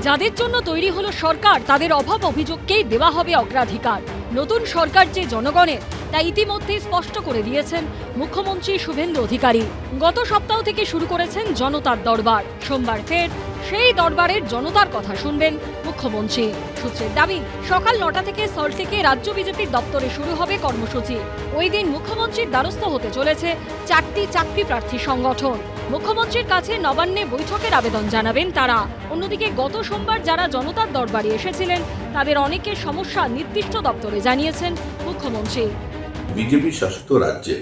যাদের জন্য তৈরি হলো সরকার তাদের অভাব অভিযোগকেই দেওয়া হবে অগ্রাধিকার। নতুন সরকার যে জনগণের তা ইতিমধ্যে স্পষ্ট করে দিয়েছেন মুখ্যমন্ত্রী শুভেন্দু অধিকারী। গত সপ্তাহ থেকে শুরু করেছেন জনতার দরবার। সোমবার ফের সেই দরবারের জনতার কথা শুনবেন মুখ্যমন্ত্রী। সূত্রের দাবি, সকাল 9টা থেকে সল্টলেকে রাজ্য বিজেপির দপ্তরে শুরু হবে কর্মসূচি। ওই দিন মুখ্যমন্ত্রীর দ্বারস্থ হতে চলেছে 4টি চাকরি প্রার্থী সংগঠন। মুখ্যমন্ত্রীর কাছে নবান্নে বৈঠকের আবেদন জানাবেন তারা। অন্যদিকে গত সোমবার যারা জনতার দরবারে এসেছিলেন তাদের অনেকের সমস্যা নির্দিষ্ট দপ্তরে জানিয়েছেন মুখ্যমন্ত্রী। বিজেপি শাসিত রাজ্যে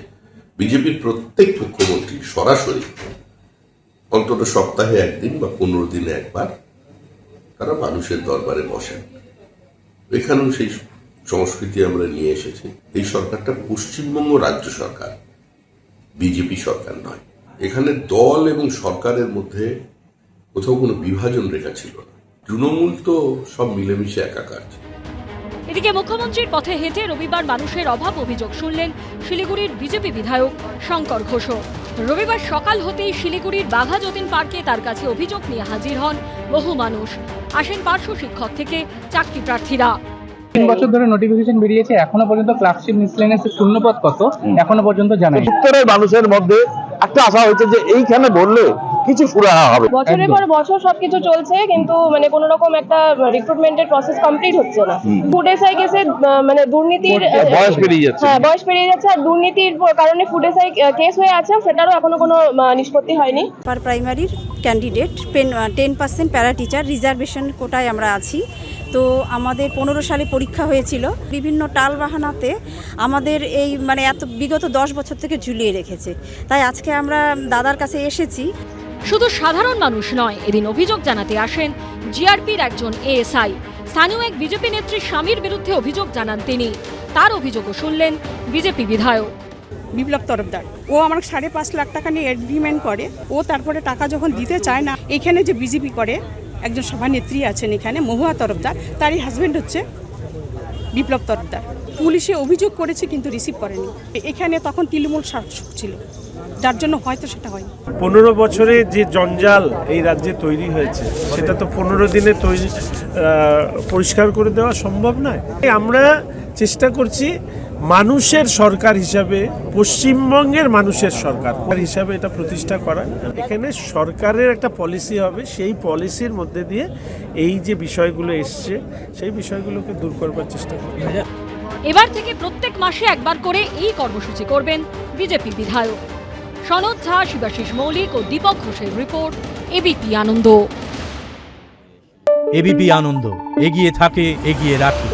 বিজেপির প্রত্যেক মুখ্যমন্ত্রী সরাসরি অন্তত সপ্তাহে একদিন বা 15 দিনে একবার তারা মানুষের দরবারে বসেন। এখানেও সেই সংস্কৃতি আমরা নিয়ে এসেছি। এই সরকারটা পশ্চিমবঙ্গ রাজ্য সরকার, বিজেপি সরকার নয়। এখানে দল এবং সরকারের মধ্যে কোথাও কোনো বিভাজন রেখা ছিল না। তৃণমূল তো সব মিলেমিশে একাকার। এদিকে মুখ্যমন্ত্রীর পথে হেঁটে রবিবার মানুষের অভাব অভিযোগ শুনলেন শিলিগুড়ির বিজেপি বিধায়ক শঙ্কর ঘোষ। রবিবার সকাল হতেই শিলিগুড়ির বাঘা যতীন পার্কে তার কাছে অভিযোগ নিয়ে হাজির হন বহু মানুষ। আসেন পার্শ্ব শিক্ষক থেকে চাকরি প্রার্থীরা। 3 বছর ধরে নোটিফিকেশন বেরিয়েছে, এখনো পর্যন্ত ক্লার্কশিপ মিসলেনিয়াসের শূন্যপদ কত এখনো পর্যন্ত জানা নেই। উত্তরের মানুষের মধ্যে একটা আশা হয়েছে যে এইখানে বললে কিছু সুরাহা হবে। বছরের পর বছর সবকিছু চলছে, কিন্তু মানে কোনো রকম একটা রিক্রুটমেন্টের প্রসেস কমপ্লিট হচ্ছে না। ফুড এসআই কেসে মানে দুর্নীতির বয়স পেরিয়ে যাচ্ছে। হ্যাঁ, বয়স পেরিয়ে যাচ্ছে, আর দুর্নীতির কারণে ফুড এসআই কেস হয়ে আছে, সেটারও এখনো কোনো নিষ্পত্তি হয়নি। পার প্রাইমারির ক্যান্ডিডেট 10% প্যারা টিচার রিজার্ভেশন কোটায় আমরা আছি। তো আমাদের 15 সালে পরীক্ষা হয়েছিল। বিভিন্ন টাল বাহানাতে আমাদের এই মানে বিগত 10 বছর থেকে ঝুলিয়ে রেখেছে। তাই আজকে আমরা দাদার কাছে এসেছি। শুধু সাধারণ মানুষ নয়, এদিন অভিযোগ জানাতে আসেন জিআরপির একজন এএসআই। স্থানীয় এক বিজেপি নেত্রীর স্বামীর বিরুদ্ধে অভিযোগ জানান তিনি। তার অভিযোগও শুনলেন বিজেপি বিধায়ক বিপ্লব তরফদার। ও আমার 5.5 লাখ টাকা নিয়ে এগ্রিমেন্ট করে, ও তারপরে টাকা যখন দিতে চায় না, এখানে যে বিজেপি করে একজন সভানেত্রী আছেন এখানে মহুয়া তরফদার, তারই হাজব্যান্ড হচ্ছে বিপ্লব তরফদার। পুলিশে অভিযোগ করেছে কিন্তু রিসিভ করেনি। এখানে তখন তৃণমূল শাসক ছিল, যার জন্য হয়তো সেটা হয়নি। 15 বছরে যে জঞ্জাল এই রাজ্যে তৈরি হয়েছে সেটা তো 15 দিনে পরিষ্কার করে দেওয়া সম্ভব নয়। আমরা চেষ্টা করছি মানুষের সরকার হিসাবে, পশ্চিমবঙ্গের মানুষের সরকার হিসাবে এটা প্রতিষ্ঠা করা। এখানে সরকারের একটা পলিসি হবে, সেই পলিসির মধ্যে দিয়ে এই যে বিষয়গুলো এসছে সেই বিষয়গুলোকে দূর করবার চেষ্টা করব। এবার থেকে প্রত্যেক মাসে একবার করে এই কর্মসূচি করবেন বিজেপি বিধায়ক। সনদ ঝা, শিবাশিস মৌলিক ও দীপক ঘোষের রিপোর্ট, এবিপি আনন্দ। এবিপি আনন্দ, এগিয়ে থাকে, এগিয়ে রাখে।